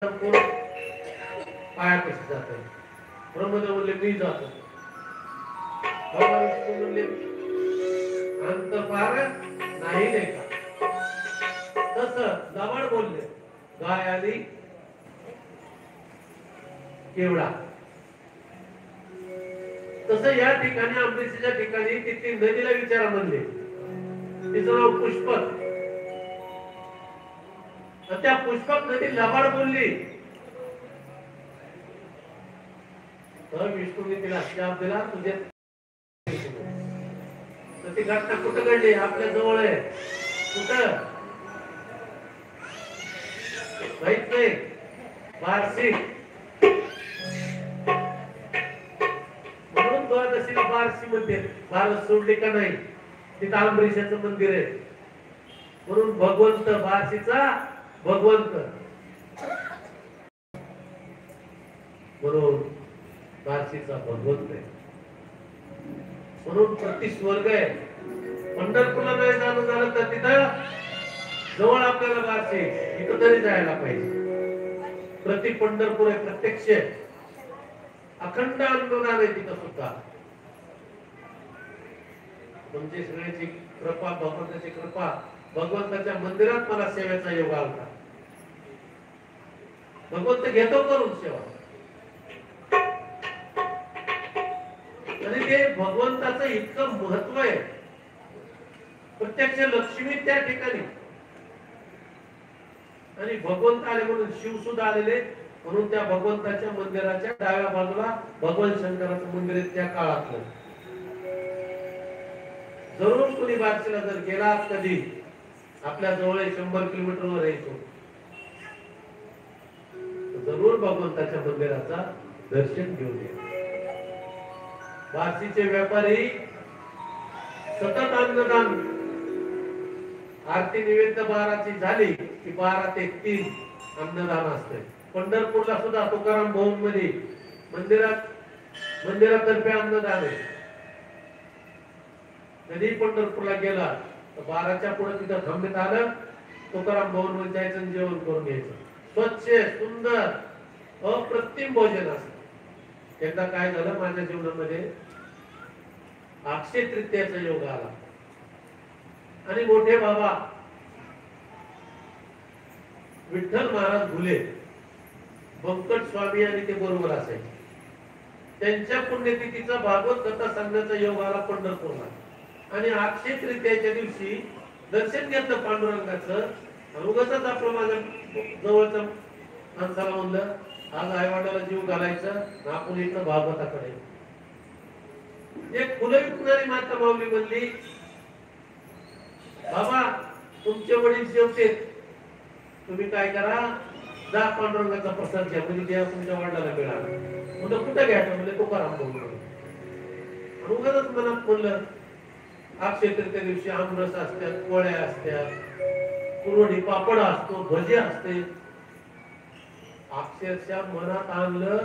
पाया कशी जात ब्रह्मदेव म्हणले मी जातो. भगवान विष्णू म्हणले अंत पार नाही का. तस लबाड बोलले गाय आली केवढा. तसं या ठिकाणी अमृतच्या ठिकाणी तिथे नदीला विचारा म्हणले. तिचं नाव पुष्पक. त्या पुष्पक नदी लबाड बोलली तर विष्णूने तिला शाप दिला तुझे. तर ती घटना कुठं घडली? आपल्या जवळ आहे. कुठं माहित नाही. बार्शी. म्हणून द्वादशीला बार्शी मध्ये भारत सोडली का नाही. तिथं अमरीशाचं मंदिर आहे. म्हणून भगवंत बार्शीचा भगवंत. म्हणून बार्शीचा भगवंत आहे. म्हणून प्रति स्वर्ग आहे. पंढरपूरला नाही जाणं झालं तर तिथं जवळ आपल्याला बार्शी इथं तरी जायला पाहिजे. प्रति पंढरपूर आहे. प्रत्यक्ष अखंड अनुदान आहे तिथं सुद्धा. म्हणजे सगळ्याची कृपा, भगवंताची कृपा. भगवंताच्या मंदिरात मला सेवेचा योग आला. भगवंत घेतो करून सेवा. आणि ते भगवंताचं इतकं महत्व आहे. प्रत्यक्ष लक्ष्मी त्या ठिकाणी. आणि भगवंत आले म्हणून शिव सुद्धा आलेले. म्हणून त्या भगवंताच्या मंदिराच्या डाव्या बाजूला भगवान शंकराचं मंदिर आहे त्या काळातलं. जरूर कोणी बार्शीला जर गेला कधी आपल्या जवळ 100 किलोमीटरवर यायचो जरूर भगवंताच्या मंदिराचा दर्शन घेऊन या. बार्शीचे व्यापारी सतत अन्नदान. आरती निवेद्य 12ची झाली की 12 ते 3 अन्नदान असते. पंढरपूरला सुद्धा तुकाराम भवन मध्ये मंदिरातर्फे अन्नदान आहे. कधी पंढरपूरला गेला तर 12च्या पुढे तिथं थांबण्यात आलं. तुकाराम भवन मध्ये जायचं, जेवण करून घ्यायचं. स्वच्छ सुंदर अप्रतिम भोजन असत. एकदा काय झालं माझ्या जीवनामध्ये अक्षय तृतीयाचा योग आला. आणि मोठे बाबा विठ्ठल महाराज घुले बंकट स्वामी आणि ते बरोबर असायचे. त्यांच्या पुण्यतिथीचा भागवत कथा सांगण्याचा योग आला पंढरपूरला. आणि अक्षय तृतीयाच्या दिवशी दर्शन घेतलं पांडुरंगाचं. उगाचच आपलं माझ्या जवळचं माणसाला म्हणलं आज आईवडिलाला जीव घालायचं आपण इथं भागवताकडे. एक फुलं विकणारी माता माऊली म्हणली बाबा तुमचे वडील जेवते तुम्ही काय करा जा पांडुरंगाचा प्रसाद घ्या. म्हणजे देव तुमच्या वडिलाला मिळाला. म्हणलं कुठं घ्यायचं? म्हणजे तुकाराम भवन. उगाचच मनात म्हणलं अक्षय तृतीया दिवशी आमरस असतात, पोळ्या असतात, कुरवडी पापड असतो, भजी असते. अक्षरशः मनात आणलं.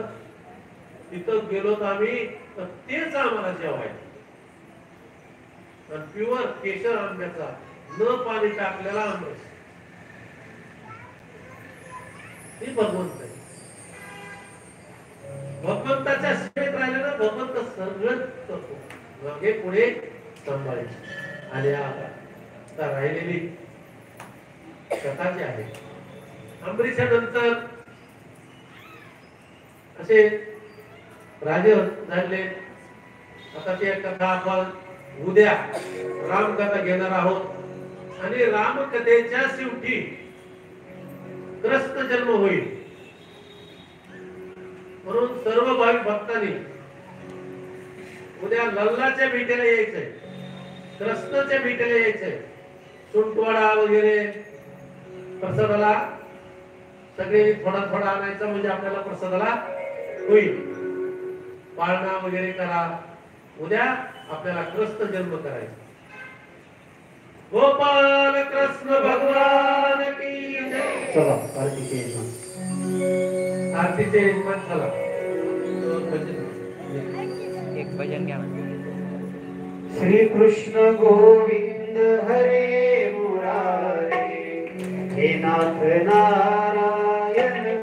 तिथं गेलो तर आम्ही तर तेच आम्हाला जेवायचं. आणि प्युअर केशर आंब्याचा न पाणी टाकलेला आमरस. हे भगवंत आहे. भगवंताच्या सेवेत राहिले ना भगवंत सगळं करतो. मागे पुढे सांभाळायचे. आणि आता राहिलेली कथा जी आहे अंबरीच्या नंतर असे राजे झाले. आता ते कथा आपण उद्या रामकथा घेणार आहोत. आणि रामकथेच्या शेवटी कृष्ण जन्म होईल. म्हणून सर्व भाविक भक्तांनी उद्या लल्लाच्या भेटीला यायचंय. कृष्णाच्या भेटीला यायचंय. सुंटवाडा वगैरे प्रसादाला सगळे थोडा थोडा आणायचा म्हणजे आपल्याला प्रसादाला होईल. पाळणा वगैरे करा. उद्या आपल्याला कृष्ण जन्म करायचा. गोपाल कृष्ण भगवान की जय. चला आरतीचे यजमान चला एक भजन घ्या. श्री कृष्ण गोविंद हरे मुरारे हे नाथ ना